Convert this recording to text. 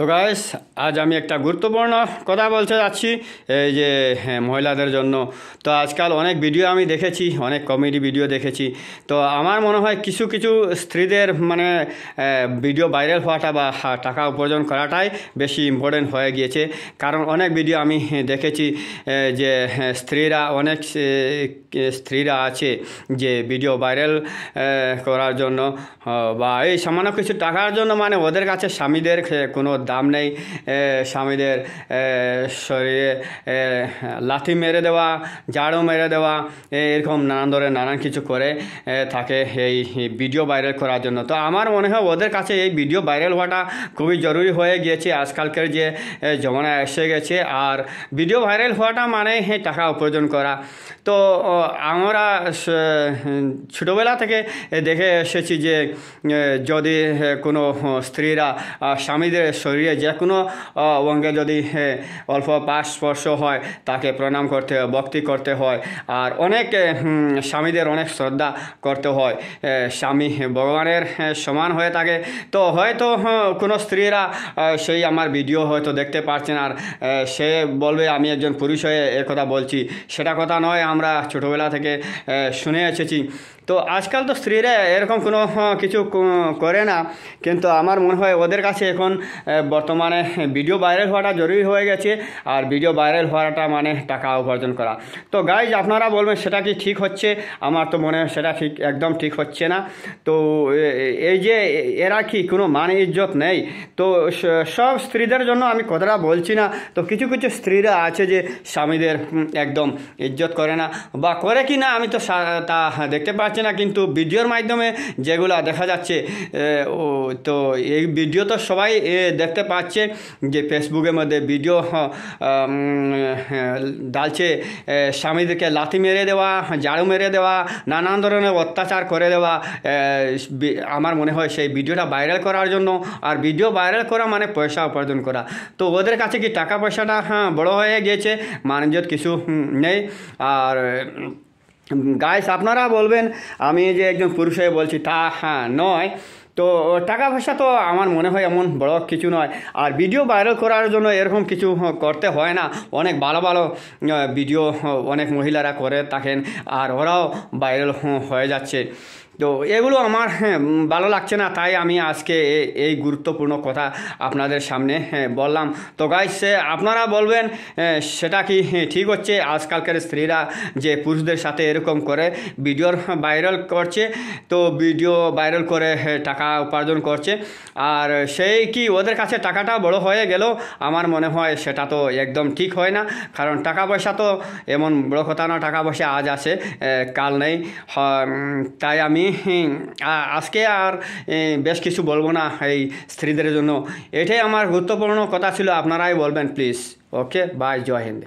তো গাইস, আজ আমি একটা গুরুত্বপূর্ণ কথা বলতে যাচ্ছি এই যে মহিলাদের জন্য। তো আজকাল অনেক ভিডিও আমি দেখেছি, অনেক কমেডি ভিডিও দেখেছি। তো আমার মনে হয় কিছু কিছু স্ত্রীদের ভিডিও ভাইরাল হওয়াটা বা টাকা উপার্জন করাটাই বেশি ইম্পর্টেন্ট হয়ে গিয়েছে। কারণ অনেক ভিডিও আমি দেখেছি যে অনেক স্ত্রীরা আছে যে ভিডিও ভাইরাল করার জন্য বা এই সামান্য কিছু টাকার জন্য ওদের কাছে স্বামীদের কোনো দাম নেই। স্বামীদের শরীরে লাথি মেরে দেওয়া, ঝাড়ু মেরে দেওয়া, এরকম নানান ধরনের নানান কিছু করে থাকে এই ভিডিও ভাইরাল করার জন্য। তো আমার মনে হয় ওদের কাছে এই ভিডিও ভাইরাল হওয়াটা খুবই জরুরি হয়ে গিয়েছে আজকালকার যে জমানা এসে গেছে। আর ভিডিও ভাইরাল হওয়াটা টাকা উপার্জন করা। তো আমরা ছোটোবেলা থেকে দেখে এসেছি যে যদি কোনো স্ত্রীরা স্বামীদের শরীরে যে কোনো অঙ্গে যদি অল্প স্পর্শ হয় তাকে প্রণাম করতে হয়, ভক্তি করতে হয়। আর অনেক স্বামীদের অনেক শ্রদ্ধা করতে হয়। স্বামী ভগবানের সমান হয়ে থাকে। তো হয়তো কোনো স্ত্রীরা সেই আমার ভিডিও হয়তো দেখতে পারছেন, আর সে বলবে আমি একজন পুরুষ হয়ে একথা বলছি। সেটা কথা নয়, আমরা ছোটোবেলা থেকে শুনে এসেছি। তো আজকাল তো স্ত্রীরা এরকম কোনো কিছু করে না, কিন্তু আমার মনে হয় ওদের কাছে এখন বর্তমানে ভিডিও ভাইরাল হওয়াটা জরুরি হয়ে গেছে। আর ভিডিও ভাইরাল হওয়াটা টাকা উপার্জন করা। তো গাইজ, আপনারা বলবেন সেটা কি ঠিক হচ্ছে? আমার তো মনে হয় সেটা একদম ঠিক হচ্ছে না। তো এই যে এরা কি কোনো ইজ্জত নেই? তো সব স্ত্রীদের জন্য আমি কথাটা বলছি না। তো কিছু কিছু স্ত্রীরা আছে যে স্বামীদের একদম ইজ্জত করে না, বা করে কি না আমি তো তা দেখতে পাচ্ছি না, কিন্তু ভিডিওর মাধ্যমে যেগুলো দেখা যাচ্ছে তো এই ভিডিও তো সবাই দেখতে পাচ্ছে যে ফেসবুকের মধ্যে ভিডিও ডালছে স্বামীদেরকে লাথি মেরে দেওয়া, ঝাড়ু মেরে দেওয়া, নানান ধরনের অত্যাচার করে দেওয়া। আমার মনে হয় সেই ভিডিওটা ভাইরাল করার জন্য। আর ভিডিও ভাইরাল করা পয়সা উপার্জন করা। তো ওদের কাছে কি টাকা পয়সাটা বড় হয়ে গিয়েছে, ইজ্জত কিছু নেই। আর গাইস, আপনারা বলবেন আমি যে একজন পুরুষ হয়ে বলছি, তা নয়। তো টাকা পয়সা তো আমার মনে হয় এমন বড় কিছু নয়। আর ভিডিও ভাইরাল করার জন্য এরকম কিছু করতে হয় না। অনেক ভালো ভালো ভিডিও অনেক মহিলারা করে থাকেন, আর ওরাও ভাইরাল হয়ে যাচ্ছে। তো এগুলো আমার ভালো লাগছে না, তাই আমি আজকে এই গুরুত্বপূর্ণ কথা আপনাদের সামনে বললাম। তো গাইস, আপনারা বলবেন সেটা কি ঠিক হচ্ছে? আজকালকার স্ত্রীরা যে পুরুষদের সাথে এরকম করে ভিডিওর ভাইরাল করছে, তো ভিডিও ভাইরাল করে টাকা উপার্জন করছে। আর সেই কি ওদের কাছে টাকাটা বড় হয়ে গেল? আমার মনে হয় সেটা তো একদম ঠিক হয় না। কারণ টাকা পয়সা তো এমন বড় কথা না, টাকা পয়সা আজ আছে কাল নেই। তাই আমি আজকে আর বেশ কিছু বলবো না এই স্ত্রীদের জন্য। এটাই আমার গুরুত্বপূর্ণ কথা ছিল। আপনারাই বলবেন please. Okay, bye, Jai Hind.